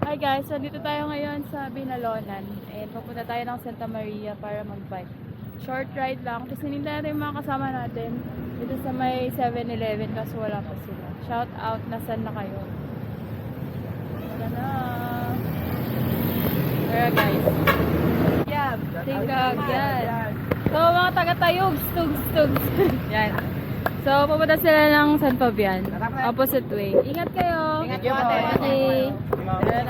Hi guys, so dito tayo ngayon sa Binalonan and papunta tayo ng Santa Maria para mag-bike. Short ride lang, kasi hinintay natin yung mga kasama natin dito sa may 7-Eleven kaso wala pa sila. Shout out, nasan na kayo? Wala na. Pero guys, yeah, tingkag, yan. So mga taga-Tayugs, tugs. Yan. So pupunta sila ng San Fabian, opposite way. Ingat kayo! Ingat kayo, ate. Okay.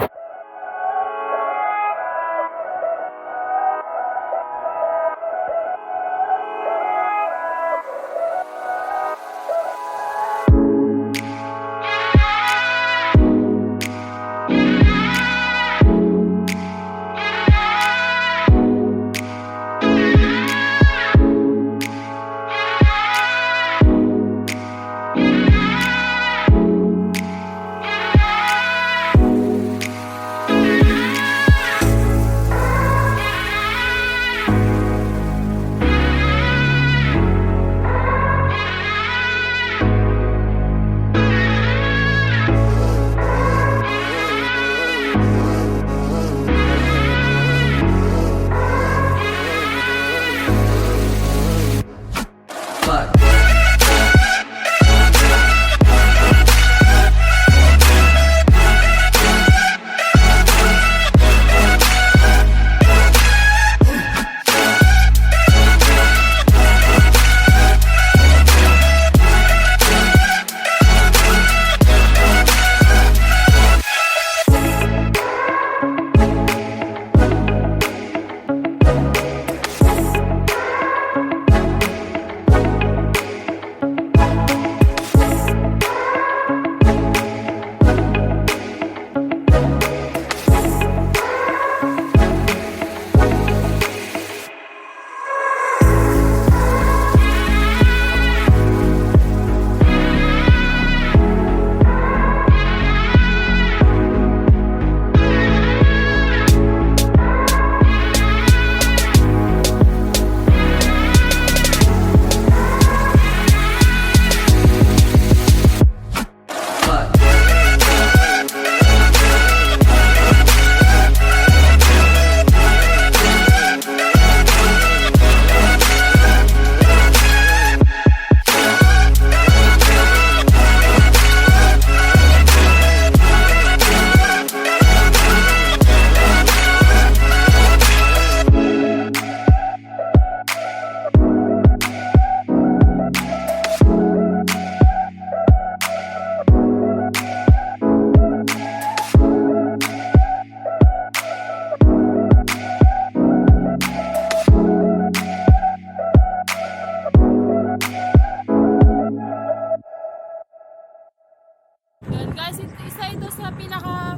Yun guys, isa ito sa pinaka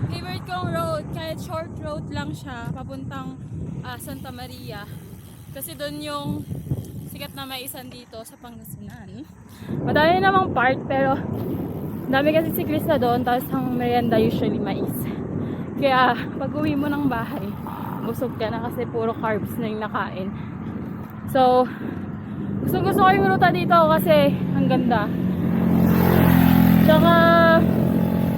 favorite kong road, kahit short road lang siya papuntang Santa Maria, kasi doon yung sikat na maisan dito sa Pangasinan. Madami namang park pero dami kasi siklista doon, tapos ang merienda usually mais. Kaya pag uwi mo ng bahay, busog ka na kasi puro carbs na yung nakain. So gusto ko yung ruta dito kasi ang ganda. Tsaka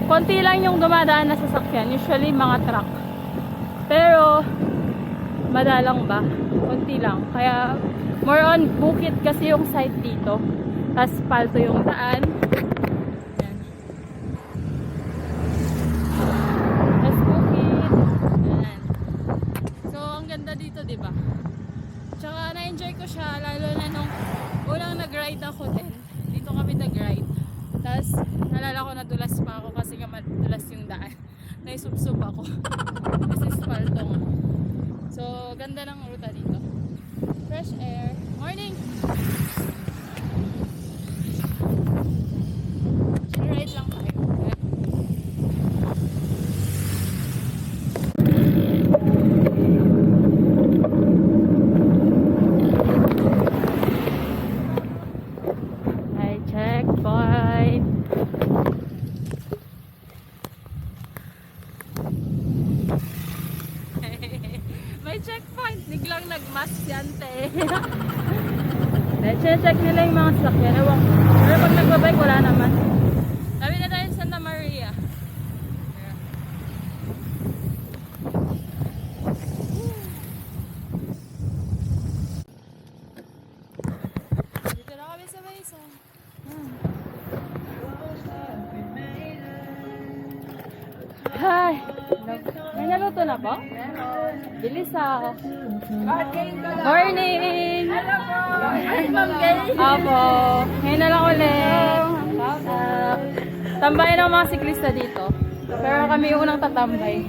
konti lang yung dumadaan na sasakyan, usually mga truck. Pero madalang ba? Konti lang. Kaya more on bukit kasi yung site dito. Aspalto yung daan. Yan. Tas bukit. Yan. So ang ganda dito, 'di ba? Tsaka na-enjoy ko siya lalo na nung unang nag-ride ako din. Dito kami nag-ride. Tapos, nalala ko nadulas pa ako kasi nga madulas yung daan. Naisubsob ako. Kasi spalto nga. So, ganda ng ruta dito. Fresh air. Morning! Ride lang tayo. Checkpoint. May checkpoint. Biglang nag-mask yan, te. Check nila yung mga sasakyan. Ewan. Pero pag nagbabike, wala naman. Sabi na tayo sa Santa Maria. Hi! May naluto na po? Bilis ah. Morning! Apo. Ngayon na lang ulit. Tambayan ang mga siklista dito. Pero kami yung unang tatambay.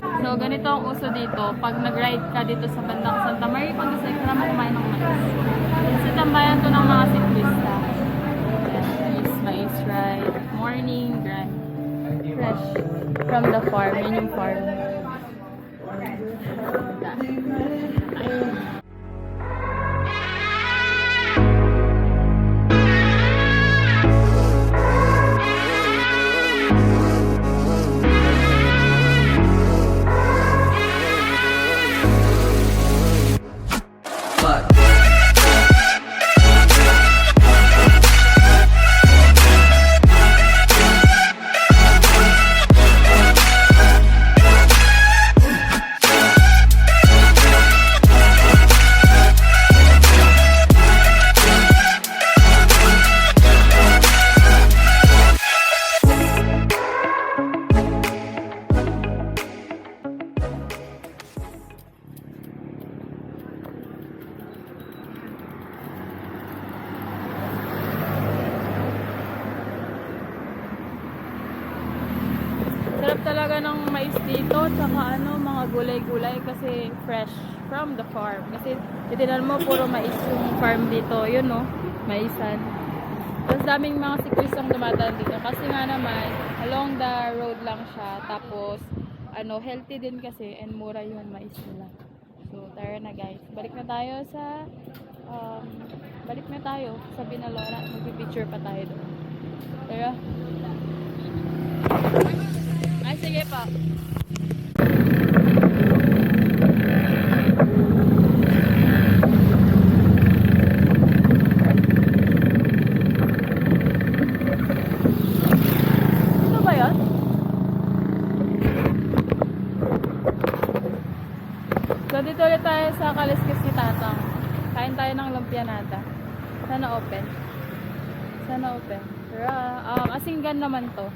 So, ganito ang uso dito. Pag nag-ride ka dito sa bandang Santa Maria, pag sa ikra mo kumain ng mais. Kasi tambayan to ng mga siklista. Mais ride. Morning grind. Fresh from the farm. Yun yung farm. Sarap talaga ng mais dito, tsaka mga gulay-gulay kasi fresh from the farm. Kasi titinan mo, puro mais yung farm dito. Yun no, maisan. Tapos daming mga siklistang dumadaan dito. Kasi nga naman, along the road lang siya. Tapos, healthy din kasi and mura yung mais nila. So, tara na guys. Balik na tayo sa Binalora. Mag-picture pa tayo doon. Tara. Ay, sige pa. Ano ba yun? So, dito ulit tayo sa Kaliskis ni Tatang. Kain tayo ng lumpianata. Sana open. Sana open. Pero, asinggan naman to.